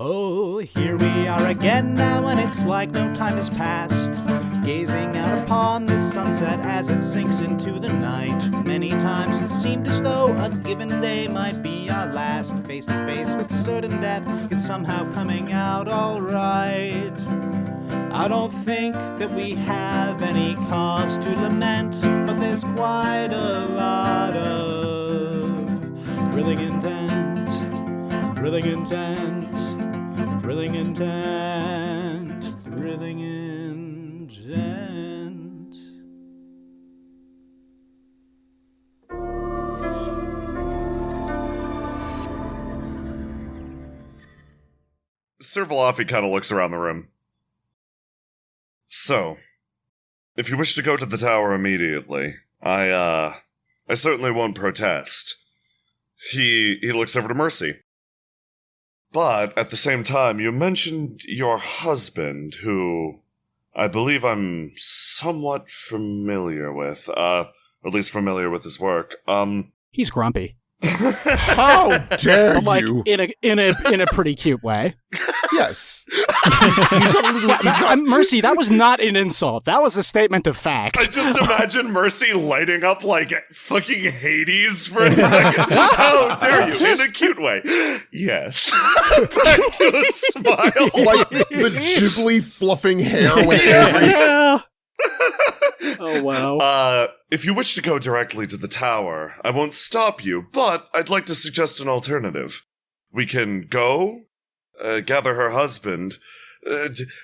Oh, here we are again now, and it's like no time has passed. Gazing out upon the sunset as it sinks into the night. Many times it seemed as though a given day might be our last. Face to face with certain death, it's somehow coming out alright. I don't think that we have any cause to lament, but there's quite a lot of thrilling intent, thrilling intent, thrilling intent, thrilling intent. Sir Valafi kind of looks around the room. So, if you wish to go to the tower immediately, I certainly won't protest. He looks over to Mercy. But, at the same time, you mentioned your husband, who I believe I'm somewhat familiar with, or at least familiar with his work. He's grumpy. How dare you? In a pretty cute way. Yes. Mercy, that was not an insult. That was a statement of fact. I just imagine Mercy lighting up like fucking Hades for a second. How dare you? In a cute way. Yes. Back to a smile. Like the Ghibli fluffing hair with angry. Yeah. Oh, wow. If you wish to go directly to the tower, I won't stop you, but I'd like to suggest an alternative. We can go, gather her husband,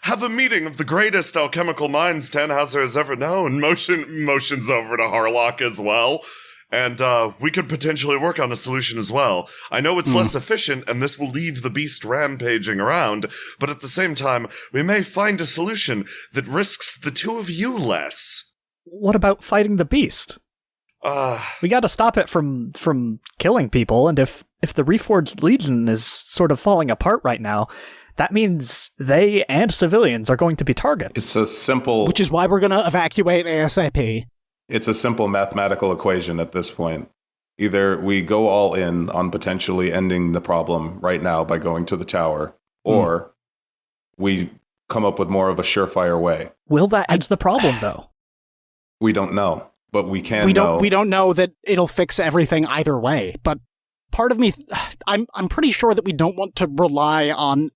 have a meeting of the greatest alchemical minds Tannhauser has ever known. Motions over to Harlock as well. And we could potentially work on a solution as well. I know it's less efficient, and this will leave the beast rampaging around, but at the same time, we may find a solution that risks the two of you less. What about fighting the beast? We gotta stop it from killing people, and if the Reforged Legion is sort of falling apart right now, that means they and civilians are going to be targets. It's a simple... Which is why we're going to evacuate ASAP. It's a simple mathematical equation at this point. Either we go all in on potentially ending the problem right now by going to the tower, or we come up with more of a surefire way. Will that end the problem, though? We don't know, but we can know. We don't know that it'll fix everything either way, but part of me, I'm pretty sure that we don't want to rely on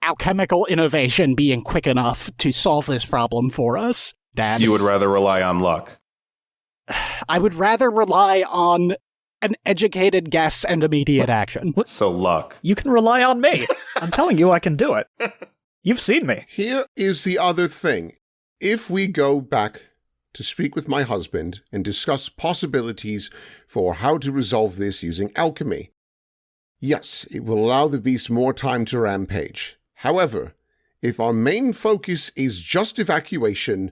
alchemical innovation being quick enough to solve this problem for us, Dad. You would rather rely on luck. I would rather rely on an educated guess and immediate action. So luck. You can rely on me. I'm telling you I can do it. You've seen me. Here is the other thing. If we go back to speak with my husband and discuss possibilities for how to resolve this using alchemy, yes, it will allow the beast more time to rampage. However, if our main focus is just evacuation,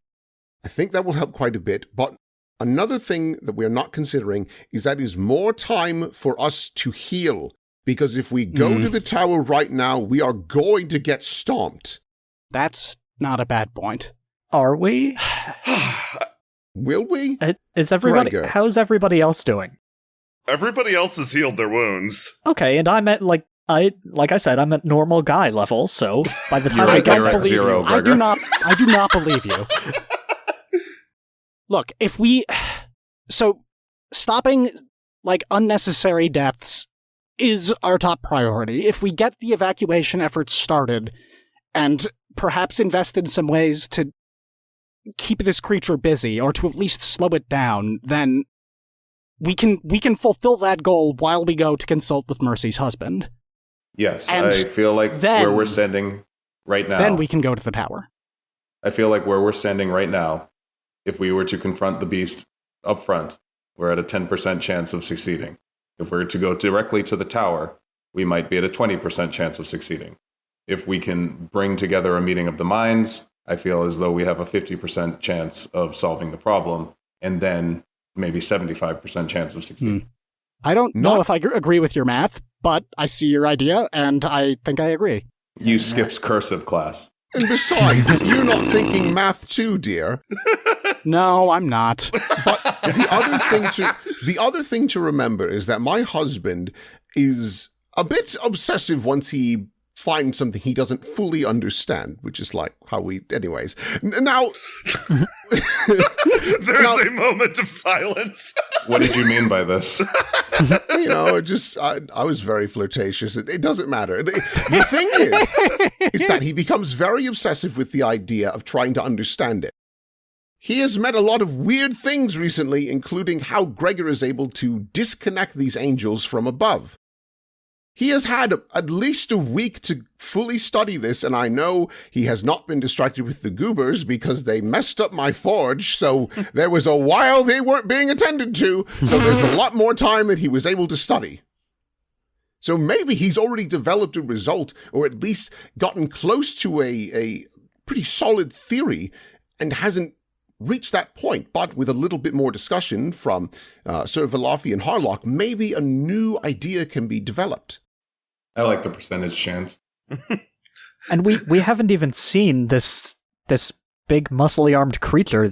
I think that will help quite a bit, but another thing that we're not considering is that is more time for us to heal, because if we go to the tower right now, we are going to get stomped. That's not a bad point. Are we? Will we? Is everybody? Gregor. How's everybody else doing? Everybody else has healed their wounds. Okay, and I'm at like I said, I'm at normal guy level, so by the time You're I at- get you're at back, zero, I Gregor. do not believe you. Look, so stopping unnecessary deaths is our top priority. If we get the evacuation efforts started and perhaps invest in some ways to keep this creature busy or to at least slow it down, then we can fulfill that goal while we go to consult with Mercy's husband. Yes, And I feel like then- where we're standing right now... Then we can go to the tower. I feel like where we're standing right now, if we were to confront the beast up front, we're at a 10% chance of succeeding. If we were to go directly to the tower, we might be at a 20% chance of succeeding. If we can bring together a meeting of the minds, I feel as though we have a 50% chance of solving the problem, and then maybe 75% chance of succeeding. I don't know if I agree with your math, but I see your idea, and I think I agree. You skipped cursive class. And besides, you're not thinking math too, dear. No, I'm not. But the other thing to remember is that my husband is a bit obsessive once he find something he doesn't fully understand, which is like how we... Anyways. Now... There's a moment of silence. What did you mean by this? You know, I was very flirtatious. It doesn't matter. The thing is that he becomes very obsessive with the idea of trying to understand it. He has met a lot of weird things recently, including how Gregor is able to disconnect these angels from above. He has had at least a week to fully study this, and I know he has not been distracted with the goobers because they messed up my forge, so there was a while they weren't being attended to, so there's a lot more time that he was able to study. So maybe he's already developed a result, or at least gotten close to a pretty solid theory, and hasn't reached that point. But with a little bit more discussion from Sir Valafi and Harlock, maybe a new idea can be developed. I like the percentage chance. And we haven't even seen this big muscly armed creature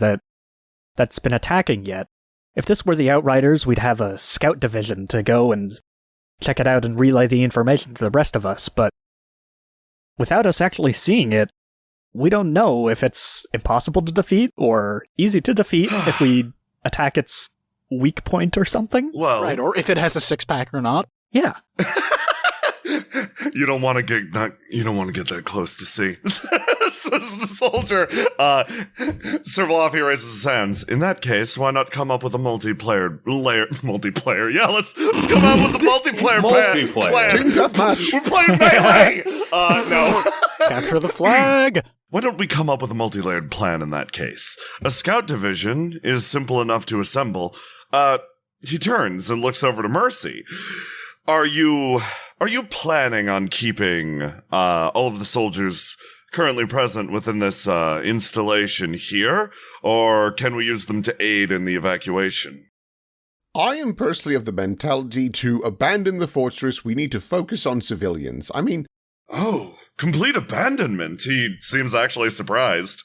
that's been attacking yet. If this were the Outriders, we'd have a scout division to go and check it out and relay the information to the rest of us, but without us actually seeing it, we don't know if it's impossible to defeat or easy to defeat if we attack its weak point or something. Well, Right, or if it has a six-pack or not. Yeah. You don't want to get that close to see. Says the soldier. Sir Valafi raises his hands. In that case, why not come up with a multiplayer? Yeah, let's come up with a multiplayer plan. Team deathmatch. We're playing melee. No. Capture the flag! Why don't we come up with a multi-layered plan in that case? A scout division is simple enough to assemble. He turns and looks over to Mercy. Are you planning on keeping all of the soldiers currently present within this installation here, or can we use them to aid in the evacuation? I am personally of the mentality to abandon the fortress. We need to focus on civilians. I mean... Oh, complete abandonment. He seems actually surprised.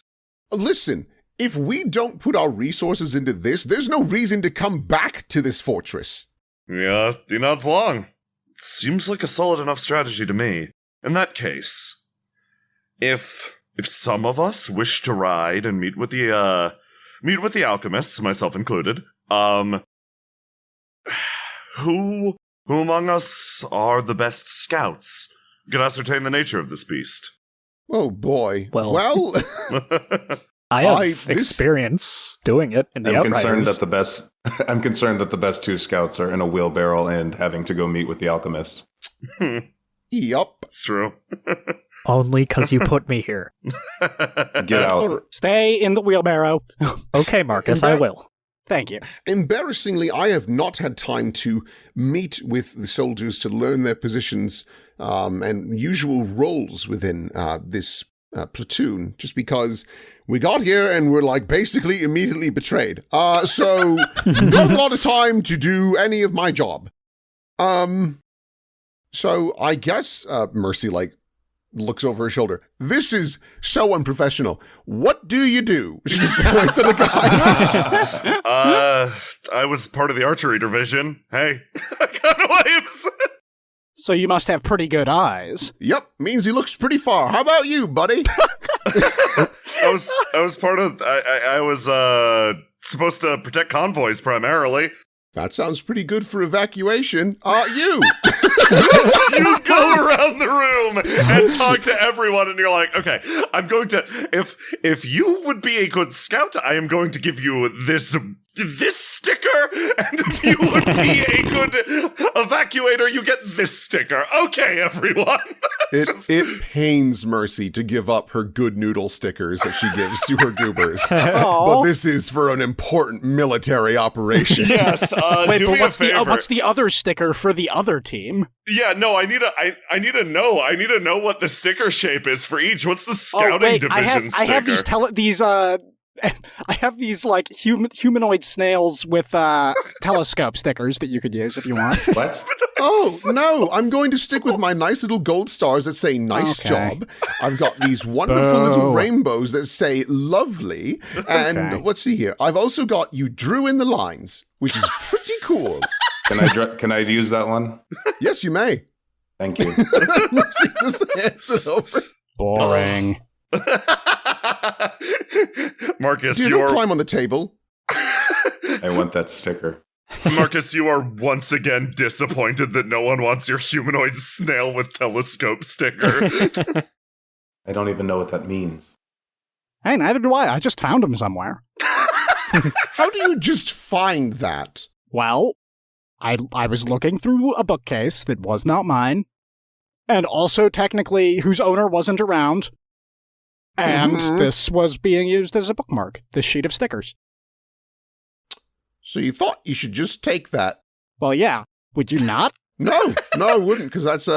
Listen, if we don't put our resources into this, there's no reason to come back to this fortress. Yeah, he nods along. Seems like a solid enough strategy to me. In that case, if some of us wish to ride and meet with the alchemists, myself included, who among us are the best scouts? We can ascertain the nature of this beast. Oh boy. Well I have experience doing it in the Outriders. I'm concerned that the best two scouts are in a wheelbarrow and having to go meet with the alchemists. Yup. It's true. Only because you put me here. Get out. Stay in the wheelbarrow. Okay, Marcus, I will. Thank you. Embarrassingly, I have not had time to meet with the soldiers to learn their positions and usual roles within this platoon, just because we got here and were like basically immediately betrayed. So not a lot of time to do any of my job. So I guess Mercy looks over her shoulder. This is so unprofessional. What do you do? She just points at the guy. I was part of the archery division. Hey, I got waves. So you must have pretty good eyes. Yep, means he looks pretty far. How about you, buddy? I was part of. I was supposed to protect convoys primarily. That sounds pretty good for evacuation. You! You go around the room and talk to everyone, and you're like, okay, I'm going to. If you would be a good scout, I am going to give you this sticker, and if you would be a good evacuator, you get this sticker. Okay, everyone. It pains Mercy to give up her good noodle stickers that she gives to her goobers. But this is for an important military operation. Yes. Wait, do but me a favor. what's the other sticker for the other team? Yeah, no, I need to know what the sticker shape is for each. What's the scouting division sticker? I have these like humanoid snails with telescope stickers that you could use if you want. What? Oh, no, I'm going to stick with my nice little gold stars that say nice job. I've got these wonderful little rainbows that say lovely. And let's see here. I've also got you drew in the lines, which is pretty cool. Can I use that one? Yes, you may. Thank you. Mercy just hands it over. Boring. Marcus, Dude, you don't are climb on the table. I want that sticker. Marcus, you are once again disappointed that no one wants your humanoid snail with telescope sticker. I don't even know what that means. Hey, neither do I. I just found him somewhere. How do you just find that? Well, I was looking through a bookcase that was not mine, and also technically whose owner wasn't around, and this was being used as a bookmark, this sheet of stickers. So you thought you should just take that? Well, yeah. Would you not? No, I wouldn't, because that's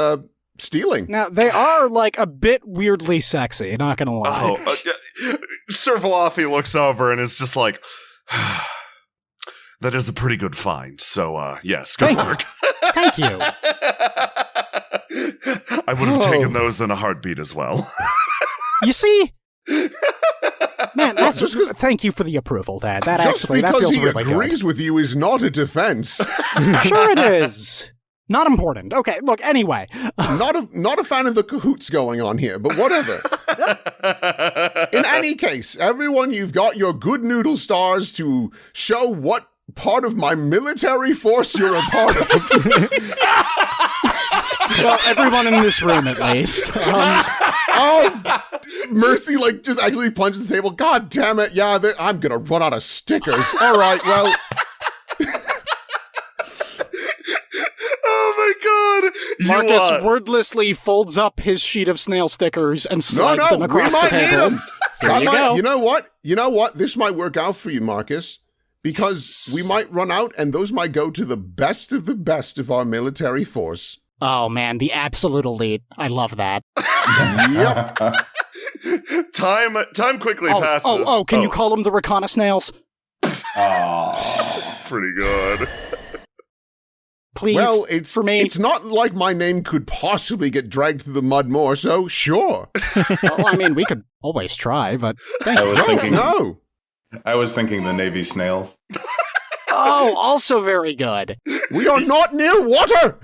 stealing. Now, they are, like, a bit weirdly sexy, not gonna lie. Sir Valafi looks over and is just like, that is a pretty good find. So, yes, good work. Thank you. I would have taken those in a heartbeat as well. You see? Man, that's thank you for the approval, Dad. That Just actually, that because feels he really agrees with you is not a defense. good. Sure it is. Not important. Okay, look, anyway. Not a fan of the cahoots going on here, but whatever. In any case, everyone, you've got your good noodle stars to show what part of my military force you're a part of. Well, everyone in this room, at least. Mercy, like, just actually punches the table. God damn it. Yeah, I'm gonna run out of stickers. All right, well... Oh my god! Marcus wordlessly folds up his sheet of snail stickers and slides them across we might the need table. them. There you go. You know what? This might work out for you, Marcus. Because we might run out, and those might go to the best of our military force. Oh man, the absolute elite. I love that. Yep. Time quickly passes. Can you call them the Rakana snails? That's pretty good. Please, Well, for me. it's not like my name could possibly get dragged through the mud more, so sure. Well, I mean, we could always try, but thank I you. was thinking. No. I was thinking the Navy snails. Oh, also very good. We are not near water!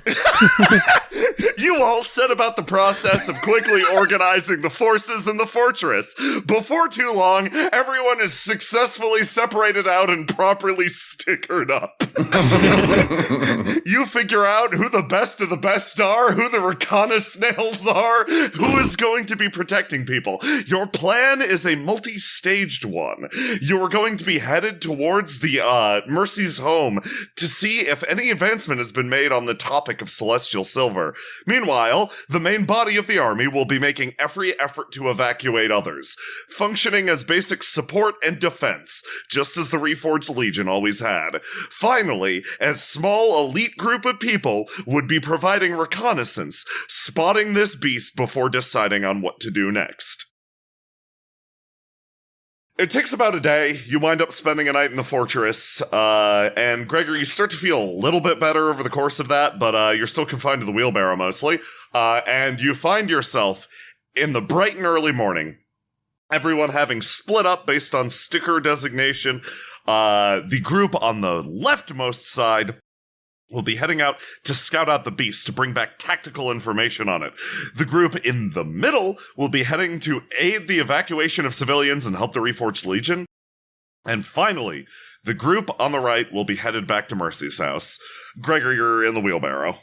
You all set about the process of quickly organizing the forces in the fortress. Before too long, everyone is successfully separated out and properly stickered up. You figure out who the best of the best are, who the Rakana snails are, who is going to be protecting people. Your plan is a multi-staged one. You are going to be headed towards the Mercy's home to see if any advancement has been made on the topic of celestial silver. Meanwhile, the main body of the army will be making every effort to evacuate others, functioning as basic support and defense, just as the Reforged Legion always had. Finally, a small elite group of people would be providing reconnaissance, spotting this beast before deciding on what to do next. It takes about a day. You wind up spending a night in the fortress, and Gregory, you start to feel a little bit better over the course of that, but you're still confined to the wheelbarrow mostly, and you find yourself in the bright and early morning, everyone having split up based on sticker designation. The group on the leftmost side will be heading out to scout out the beast to bring back tactical information on it. The group in the middle will be heading to aid the evacuation of civilians and help the Reforged Legion. And finally, the group on the right will be headed back to Mercy's house. Gregor, you're in the wheelbarrow.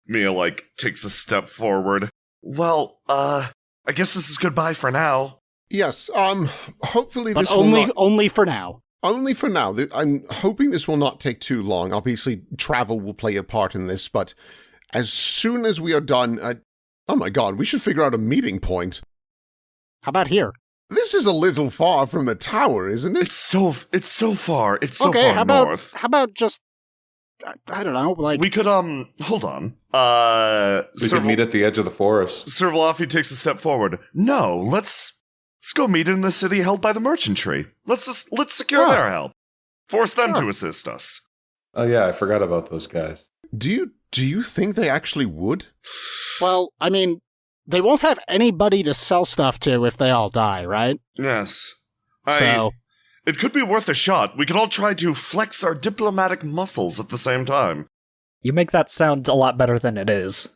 Mia, takes a step forward. Well, I guess this is goodbye for now. Yes, hopefully But this will not... only for now. Only for now. I'm hoping this will not take too long. Obviously, travel will play a part in this, but as soon as we are done... oh my god, we should figure out a meeting point. How about here? This is a little far from the tower, isn't it? It's so far. It's so Okay, far north. how about just... I don't know, We could, hold on. We could meet at the edge of the forest. Sir Valafi takes a step forward. No, let's go meet in the city held by the merchantry. Let's secure their help. Force them to assist us. Oh yeah, I forgot about those guys. Do you think they actually would? Well, I mean, they won't have anybody to sell stuff to if they all die, right? Yes. So... It could be worth a shot. We could all try to flex our diplomatic muscles at the same time. You make that sound a lot better than it is.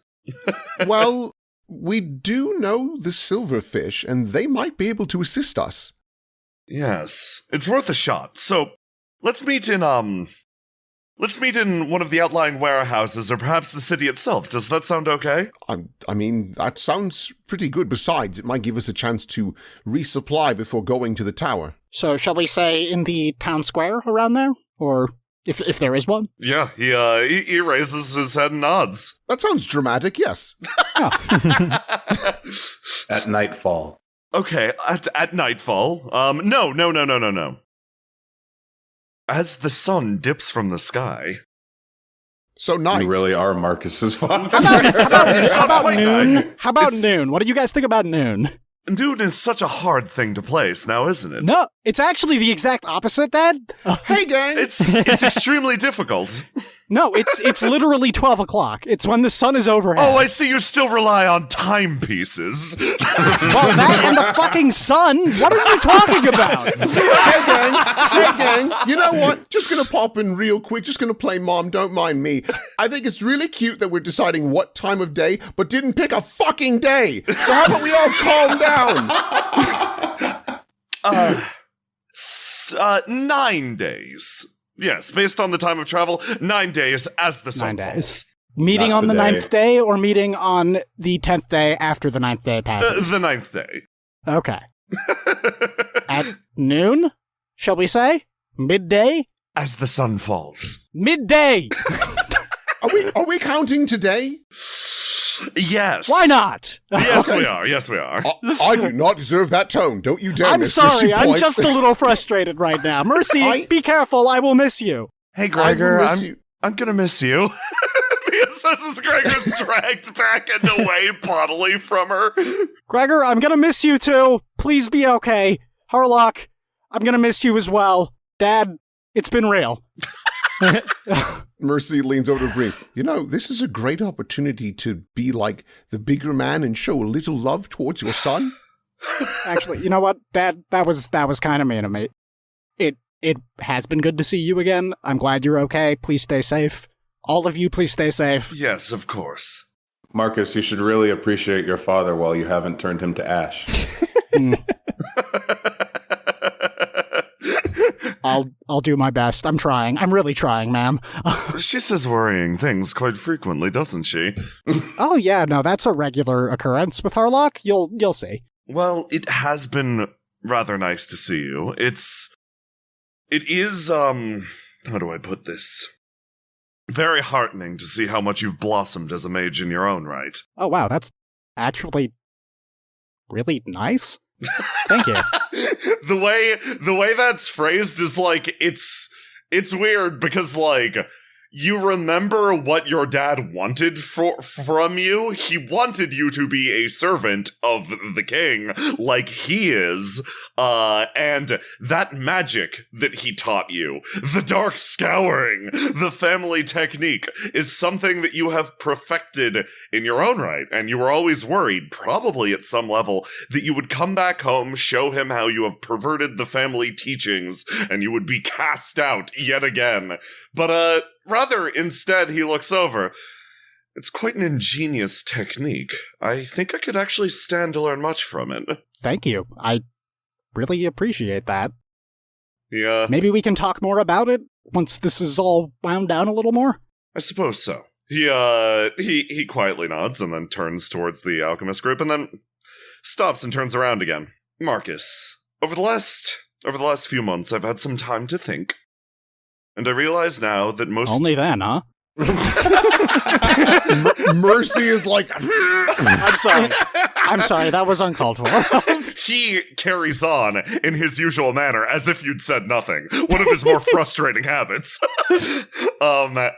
Well, we do know the silverfish, and they might be able to assist us. Yes, it's worth a shot. So, let's meet in one of the outlying warehouses, or perhaps the city itself. Does that sound okay? I mean, that sounds pretty good. Besides, it might give us a chance to resupply before going to the tower. So shall we say in the town square around there? Or if there is one? Yeah, he raises his head and nods. That sounds dramatic, yes. At nightfall. Okay, at nightfall. No. As the sun dips from the sky. So night. You really are Marcus's father. How about quite noon? night. How about It's- noon? What do you guys think about noon? Noon is such a hard thing to place now, isn't it? No, it's actually the exact opposite, Dad. Hey, gang! It's extremely difficult. No, it's literally 12 o'clock. It's when the sun is overhead. Oh, I see you still rely on timepieces. Well, that and the fucking sun. What are you talking about? Hey, gang! You know what? Just gonna pop in real quick. Just gonna play Mom, don't mind me. I think it's really cute that we're deciding what time of day, but didn't pick a fucking day. So how about we all calm down? 9 days. Yes, based on the time of travel, 9 days as the sun 9 falls. days. Meeting Not on the today. 9th day or meeting on the 10th day after the 9th day passes? The 9th day. Okay. At noon? Shall we say? Midday? As the sun falls. Midday! Are we counting today? Yes. Why not? Yes, Okay. we are. Yes, we are. I do not deserve that tone. Don't you dare, I'm Mr. sorry, I'm Shoot just a Points. little frustrated right now. Mercy, be careful, I will miss you. Hey, I Gregor, will miss you. I'm gonna miss you. Because this is Gregor's dragged back and away bodily from her. Gregor, I'm gonna miss you too. Please be okay. Harlock, I'm gonna miss you as well. Dad, it's been real. Mercy leans over to Bree. You know, this is a great opportunity to be like the bigger man and show a little love towards your son. Actually, you know what, Dad? That was kind of mean of me. It has been good to see you again. I'm glad you're okay. Please stay safe. All of you, please stay safe. Yes, of course. Marcus, you should really appreciate your father while you haven't turned him to ash. I'll do my best. I'm trying. I'm really trying, ma'am. She says worrying things quite frequently, doesn't she? Oh yeah, no, that's a regular occurrence with Harlock. You'll see. Well, it has been rather nice to see you. It is, how do I put this? Very heartening to see how much you've blossomed as a mage in your own right. Oh wow, that's actually really nice. Thank you. The way that's phrased is like, it's weird because, like, you remember what your dad wanted from you? He wanted you to be a servant of the king, like he is. And that magic that he taught you, the dark scouring, the family technique, is something that you have perfected in your own right. And you were always worried, probably at some level, that you would come back home, show him how you have perverted the family teachings, and you would be cast out yet again. But, rather, instead, he looks over. It's quite an ingenious technique. I think I could actually stand to learn much from it. Thank you. I really appreciate that. Yeah, Maybe we can talk more about it once this is all wound down a little more. I suppose so. He quietly nods and then turns towards the alchemist group and then stops and turns around again. Marcus, over the last few months, I've had some time to think. And I realize now that most... Only then, huh? Mercy is like, I'm sorry, that was uncalled for. He carries on in his usual manner as if you'd said nothing. One of his more frustrating habits.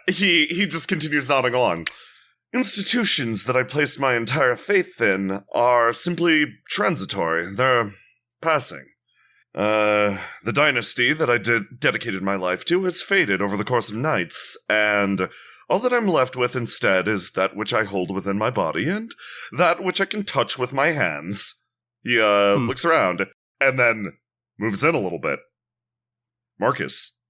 He just continues nodding along. Institutions that I placed my entire faith in are simply transitory. They're passing. The dynasty that I dedicated my life to has faded over the course of nights, and all that I'm left with instead is that which I hold within my body and that which I can touch with my hands. He, looks around and then moves in a little bit. Marcus,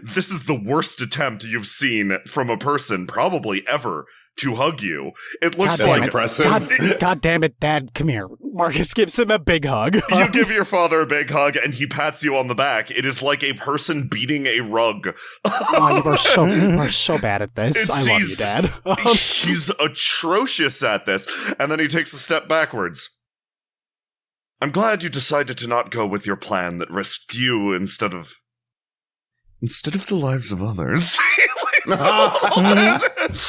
This is the worst attempt you've seen from a person probably ever to hug you. It looks God damn like it. impressive. God damn it, Dad, come here. Marcus gives him a big hug. you give your father a big hug and he pats you on the back. It is like a person beating a rug. Oh, you are so bad at this. I love you, Dad. He's atrocious at this. And then he takes a step backwards. I'm glad you decided to not go with your plan that risked you instead of the lives of others.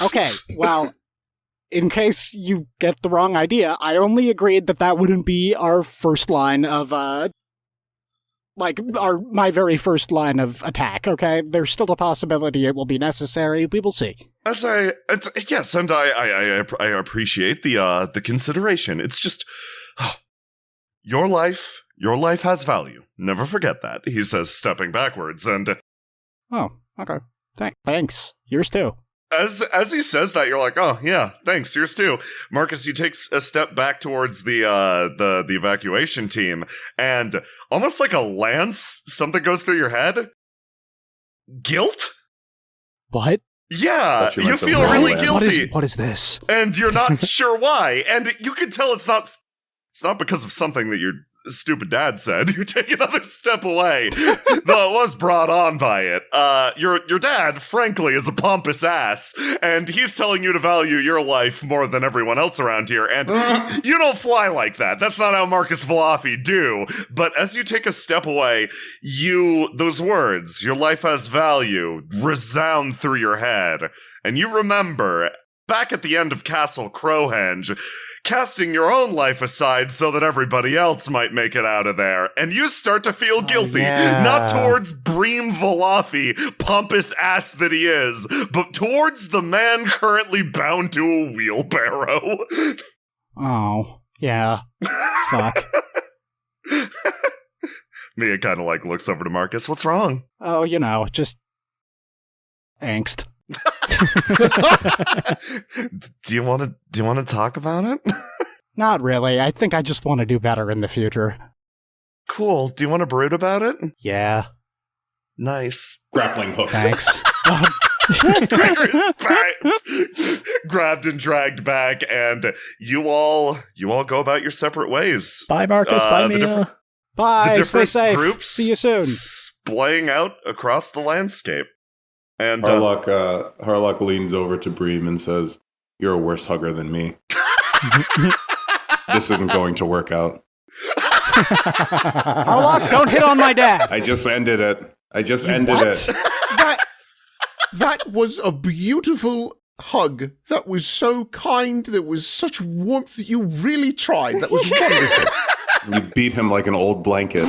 Okay, well, in case you get the wrong idea, I only agreed that wouldn't be our first line of, my very first line of attack, okay? There's still a possibility it will be necessary. We will see. Yes, and I appreciate the consideration. It's just, your life has value. Never forget that, he says, stepping backwards, and... Oh, okay. Thanks. Yours too. As he says that, you're like, oh, yeah, thanks, yours too. Marcus, you take a step back towards the evacuation team, and almost like a lance, something goes through your head. Guilt? What? Yeah, you feel really really bad. guilty. What is this? And you're not sure why. And you can tell it's not because of something that your stupid dad said. You take another step away, though it was brought on by it. Your dad, frankly, is a pompous ass, and he's telling you to value your life more than everyone else around here, and you don't fly like that. That's not how Marcus Valafi do. But as you take a step away, those words, your life has value, resound through your head, and you remember, back at the end of Castle Crowhenge, casting your own life aside so that everybody else might make it out of there. And you start to feel guilty, yeah. not towards Bream Valafi, pompous ass that he is, but towards the man currently bound to a wheelbarrow. Oh, yeah. Fuck. Mia kind of looks over to Marcus. What's wrong? Oh, just angst. Do you want to talk about it? Not really. I think I just want to do better in the future. Cool. Do you want to brood about it? Yeah. Nice. Grappling hook. Thanks. Gregor is back, grabbed and dragged back, and you all go about your separate ways. Bye, Marcus. Bye, Mia. Bye. The different Stay safe. groups See you soon. splaying out across the landscape. And Harlock leans over to Bream and says, "You're a worse hugger than me. This isn't going to work out." Harlock, don't hit on my dad. I just ended it. That was a beautiful hug. That was so kind. There was such warmth. You really tried. That was wonderful. You beat him like an old blanket.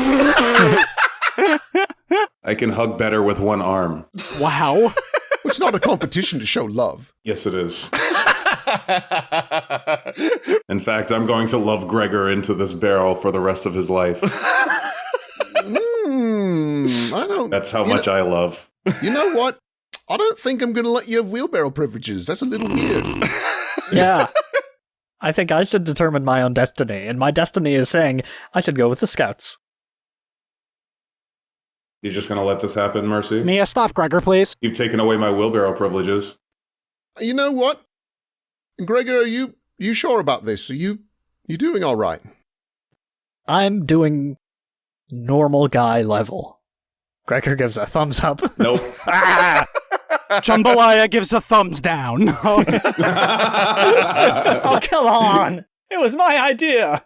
I can hug better with one arm. Wow. It's not a competition to show love. Yes, it is. In fact, I'm going to love Gregor into this barrel for the rest of his life. I don't... That's how much I love. You know what? I don't think I'm going to let you have wheelbarrow privileges. That's a little weird. Yeah. I think I should determine my own destiny, and my destiny is saying I should go with the Scouts. You're just going to let this happen, Mercy? Mia, stop Gregor, please. You've taken away my wheelbarrow privileges. You know what? Gregor, are you sure about this? Are you doing all right? I'm doing normal guy level. Gregor gives a thumbs up. Nope. Jambalaya gives a thumbs down. Oh, come on. It was my idea.